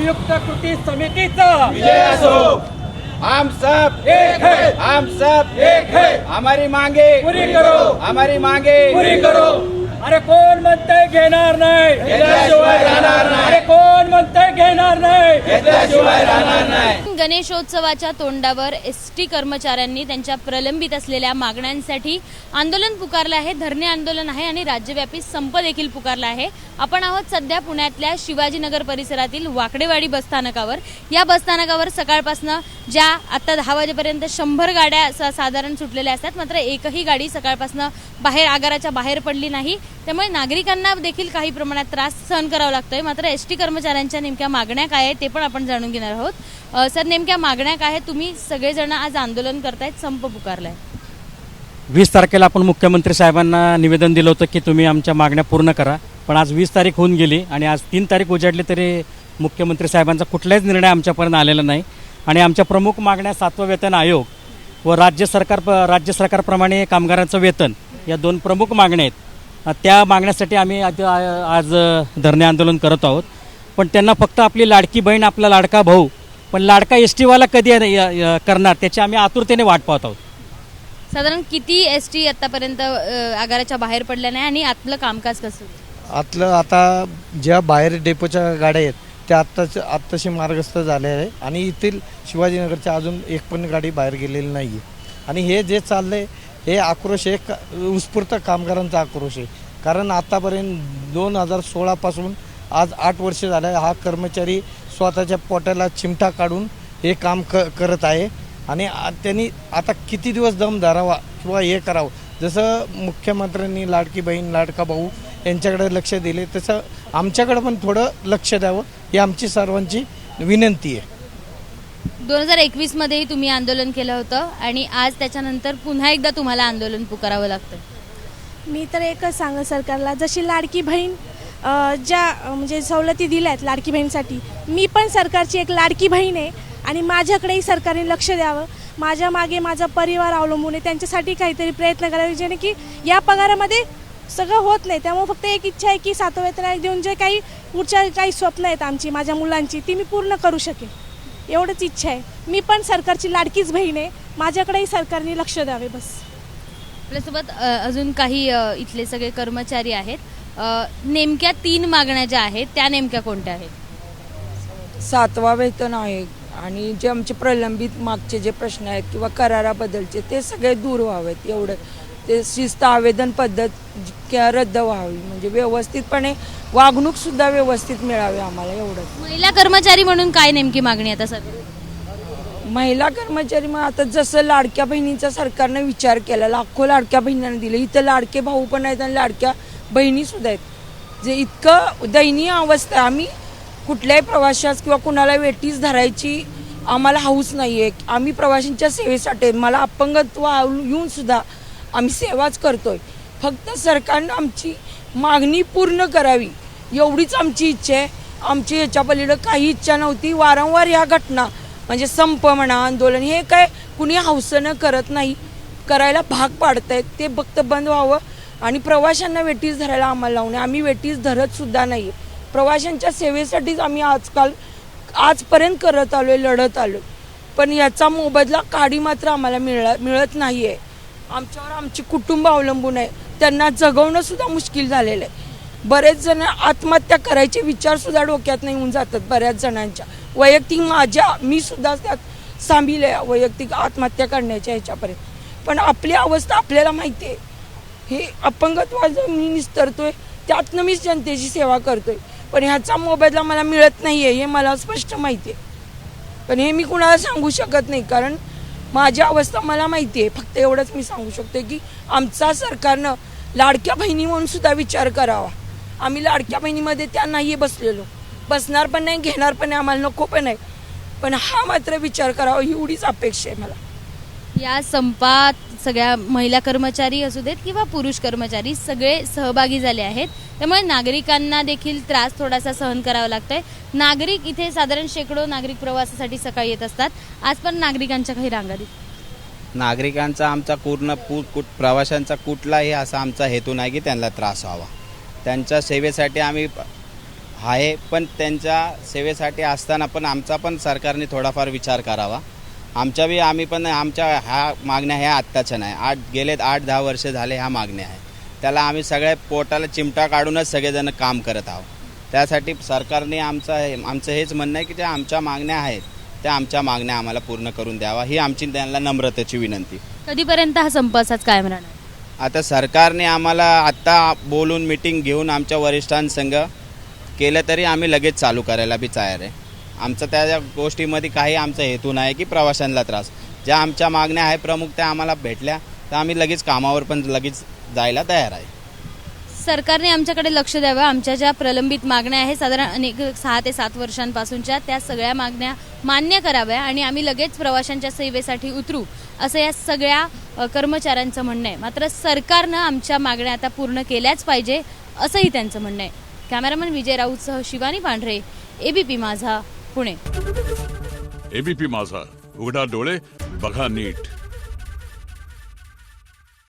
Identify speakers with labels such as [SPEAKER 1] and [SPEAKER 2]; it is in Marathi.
[SPEAKER 1] संयुक्त कृती समितीचा
[SPEAKER 2] विजय असो। हम सब
[SPEAKER 1] एक है,
[SPEAKER 2] हम सब
[SPEAKER 1] एक है,
[SPEAKER 2] हमारी मांगे
[SPEAKER 1] पूरी करो,
[SPEAKER 2] हमारी मांगे
[SPEAKER 1] पुरी करो। अरे कोण म्हणतंय घेणार नाही,
[SPEAKER 2] घेतल्याशिवाय राहणार नाही,
[SPEAKER 1] अरे कोण म्हणतंय घेणार नाही,
[SPEAKER 2] घेतल्याशिवाय राहणार नाही।
[SPEAKER 3] गणेशोत्सवाच्या तोंडावर एसटी कर्मचाऱ्यांनी त्यांच्या प्रलंबित असलेल्या मागण्यांसाठी आंदोलन पुकारलं आहे, धरणे आंदोलन आहे आणि राज्यव्यापी संप देखील पुकारला आहे। आपण आहोत सध्या पुण्यातल्या शिवाजीनगर परिसरातील वाकडेवाडी बसस्थानकावर। या बसस्थानकावर सकाळपासून ज्या आता 10 वाजेपर्यंत 100 गाड्या साधारण सुटलेल्या असतात, मात्र एकही गाडी सकाळपासून बाहेर आगाराच्या बाहेर पडली नाही। त्यामुळे नागरिकांना देखील काही प्रमाणात त्रास सहन करावा लागतोय। मात्र एसटी कर्मचाऱ्यांच्या नेमक्या मागण्या काय आहेत ते पण आपण जाणून घेणार आहोत। सर, नेमक्या मागण्या काय आहेत? तुम्ही सगळेजण आज आंदोलन करतायत, संप पुकारलाय।
[SPEAKER 1] 20 तारखेला आपण मुख्यमंत्री साहेबांना निवेदन दिलं होतं की तुम्ही आमच्या मागण्या पूर्ण करा, पण आज 20 तारीख होऊन गेली आणि आज 3 तारीख उजाडली तरी मुख्यमंत्री साहेबांचा कुठलाच निर्णय आमच्यापर्यंत आलेला नाही। आणि आमच्या प्रमुख मागण्या 7वं वेतन आयोग व राज्य सरकारप्रमाणे कामगारांचं वेतन या 2 प्रमुख मागण्या आहेत। त्या मागण्यासाठी आम्ही आज धरणे आंदोलन करत आहोत। पण त्यांना फक्त आपली लाडकी बहीण, आपला लाडका भाऊ, पण लाडका एसटीवाला कधी करणार त्याची आम्ही आतुरतेने वाट पाहत आहोत।
[SPEAKER 3] साधारण किती एसटी आतापर्यंत आगाराच्या बाहेर पडल्या नाही आणि आतलं कामकाज कसं?
[SPEAKER 4] आतलं आता ज्या बाहेर डेपोच्या गाड्या आहेत त्या आत्ताशी मार्गस्थ झाल्या आहे आणि येथील शिवाजीनगरच्या अजून एक पण गाडी बाहेर गेलेली नाही आहे। आणि हे जे चाललं आहे हे आक्रोश एक उत्स्फूर्त कामगारांचा आक्रोश आहे। कारण आतापर्यंत 2016 पासून आज 8 वर्ष झाले हा कर्मचारी स्वतःच्या पोटाला चिमटा काढून हे काम करत आहे आणि त्यांनी आता किती दिवस दम धरावा किंवा हे करावं। जसं मुख्यमंत्र्यांनी लाडकी बहीण, लाडका भाऊ यांच्याकडे लक्ष दिले तसं आमच्याकडे पण थोडं लक्ष द्यावं ही आमची सर्वांची विनंती आहे।
[SPEAKER 3] 2021 मध्येही तुम्ही आंदोलन केलं होतं आणि आज त्याच्यानंतर पुन्हा एकदा तुम्हाला आंदोलन पुकारावं लागतं।
[SPEAKER 5] मी तर एकच सांगेन सरकारला, जशी लाडकी बहीण ज्या म्हणजे सवलती दिल्या आहेत लाडकी बहीणसाठी, मी पण सरकारची एक लाडकी बहीण आहे आणि माझ्याकडेही सरकारने लक्ष द्यावं। माझ्या मागे माझा परिवार अवलंबून आहे, त्यांच्यासाठी काहीतरी प्रयत्न करावे जेणे की या पगारामध्ये सगळं होत नाही। त्यामुळे फक्त एक इच्छा आहे की 7वं वेतन आयोग देऊन जे काही पुढच्या काही स्वप्न आहेत आमची, माझ्या मुलांची, ती मी पूर्ण करू शकेन, एवढंच इच्छा आहे। मी पण सरकारची लाडकीच बहीण आहे, माझ्याकडेही सरकारने लक्ष द्यावे बस।
[SPEAKER 3] आपल्यासोबत अजून काही इथले सगळे कर्मचारी आहेत। नेमक्या 3 मागण्या ज्या आहेत त्या नेमक्या कोणत्या आहेत?
[SPEAKER 6] 7वा वेतन आयोग आणि जे आमचे प्रलंबित मागचे जे प्रश्न आहेत किंवा कराराबद्दलचे ते सगळे दूर व्हावेत, एवढं ते शिस्त आवेदन पद्धत रद्द व्हावी, म्हणजे व्यवस्थितपणे वागणूक सुद्धा व्यवस्थित मिळावी आम्हाला, एवढंच।
[SPEAKER 3] महिला कर्मचारी म्हणून काय नेमकी मागणी आता सध्या?
[SPEAKER 6] महिला कर्मचारी मग आता जसं लाडक्या बहिणीचा सरकारनं विचार केला, लाखो लाडक्या बहिणींना दिले, इथं लाडके भाऊ पण आहेत आणि लाडक्या बहिणी सुद्धा आहेत। जे इतकं दयनीय अवस्था आहे, आम्ही कुठल्याही प्रवाशास किंवा कुणाला वेटीस धरायची आम्हाला हौस नाही आहे। आम्ही प्रवाशांच्या सेवेसाठी, मला अपंगत्व येऊन सुद्धा आम्ही सेवाच करतोय। फक्त सरकारनं आमची मागणी पूर्ण करावी एवढीच आमची इच्छा आहे। आमची याच्या पलीकडे काही इच्छा नव्हती। वारंवार या घटना म्हणजे संप म्हणा, आंदोलन हे काय कुणी हौसेनं करत नाही, करायला भाग पाडतायत, ते फक्त बंद व्हावं आणि प्रवाशांना वेटीस धरायला आम्हाला लावणे। आम्ही वेटीस धरत सुद्धा नाही, प्रवाशांच्या सेवेसाठीच आम्ही आजपर्यंत करत आलोय, लढत आलोय, पण याचा मोबदला काडी मात्र आम्हाला मिळत नाही आहे। आमच्यावर आमची कुटुंब अवलंबून आहे, त्यांना जगवणं सुद्धा मुश्किल झालेलं आहे। बरेच जण आत्महत्या करायचे विचार सुद्धा डोक्यात नाही येऊन जातात बऱ्याच जणांच्या। वैयक्तिक मी सुद्धा त्यात सामील आहे, वैयक्तिक आत्महत्या करण्याच्या ह्याच्यापर्यंत। पण आपली अवस्था आपल्याला माहिती आहे, हे अपंगत्वाचं मी निस्तरतोय, त्यातनं मी जनतेची सेवा करतोय, पण ह्याचा मोबदला मला मिळत नाही आहे हे मला स्पष्ट माहिती आहे। पण हे मी कुणाला सांगू शकत नाही, कारण माझी अवस्था मला माहिती आहे। फक्त एवढंच मी सांगू शकते की आमचा सरकारनं लाडक्या बहिणी म्हणून सुद्धा विचार करावा। आम्ही लाडक्या बहिणीमध्ये त्या नाही बसलेलो, बसणार पण नाही, घेणार पण नाही, आम्हाला नको पण नाही, पण हा मात्र विचार करावा एवढीच अपेक्षा आहे मला।
[SPEAKER 3] या संपात सगळ्या महिला कर्मचारी असू देत किंवा पुरुष कर्मचारी सगळे सहभागी झाले आहेत, त्यामुळे नागरिकांना देखील त्रास थोडासा सहन करावा लागतोय। नागरिक इथे साधारण शेकडो नागरिक प्रवासासाठी सकाळी येत असतात, आज पण नागरिकांच्या काही रांगा दिसतात।
[SPEAKER 2] नागरिकांचा आमचा प्रवाशांचा कुठलाही असा आमचा हेतू नाही की त्यांना त्रास व्हावा। त्यांच्या सेवेसाठी आम्ही आहे, पण त्यांच्या सेवेसाठी असताना पण आमचा पण सरकारने थोडाफार विचार करावा. आम्ही पण आमच्या ह्या मागण्या ह्या आत्ताच्या नाही, गेलेत 8-10 वर्ष झाले ह्या मागण्या आहेत. त्याला आम्ही सगळ्या पोटाला चिमटा काढूनच सगळेजण काम करत आहोत. त्यासाठी सरकारने आमचं हेच म्हणणं आहे की ज्या आमच्या मागण्या आहेत त्या आमच्या मागण्या आम्हाला पूर्ण करून द्यावा, ही आमची त्यांना नम्रतेची विनंती.
[SPEAKER 3] कधीपर्यंत हा संप असाच कायम राहणार?
[SPEAKER 2] आता सरकारने आम्हाला आत्ता बोलून मीटिंग घेऊन आमच्या वरिष्ठांसंग केलं तरी आम्ही लगेच चालू करायला बी तयार आहे. आमचं त्या गोष्टीमध्ये काही आमचा हेतू नाही की प्रवाशांना त्रास. ज्या आमच्या मागण्या आहे प्रमुख त्या आम्हाला भेटल्या तर आम्ही लगेच कामावर पण लगेच जायला तयार आहे.
[SPEAKER 3] सरकारने आमच्याकडे लक्ष द्यावं. आमच्या ज्या प्रलंबित मागण्या आहेत साधारण अनेक 6 ते 7 वर्षांपासूनच्या, त्या सगळ्या मागण्या मान्य कराव्या आणि आम्ही लगेच प्रवाशांच्या सेवेसाठी उतरू, असं या सगळ्या कर्मचाऱ्यांचं म्हणणं आहे. मात्र सरकारनं आमच्या मागण्या आता पूर्ण केल्याच पाहिजे, असंही त्यांचं म्हणणं आहे. कॅमेरामन विजय राऊतसह शिवानी पांढरे, एबीपी माझा, पुणे.
[SPEAKER 7] एबीपी माझा, उघडा डोळे बघा नीट.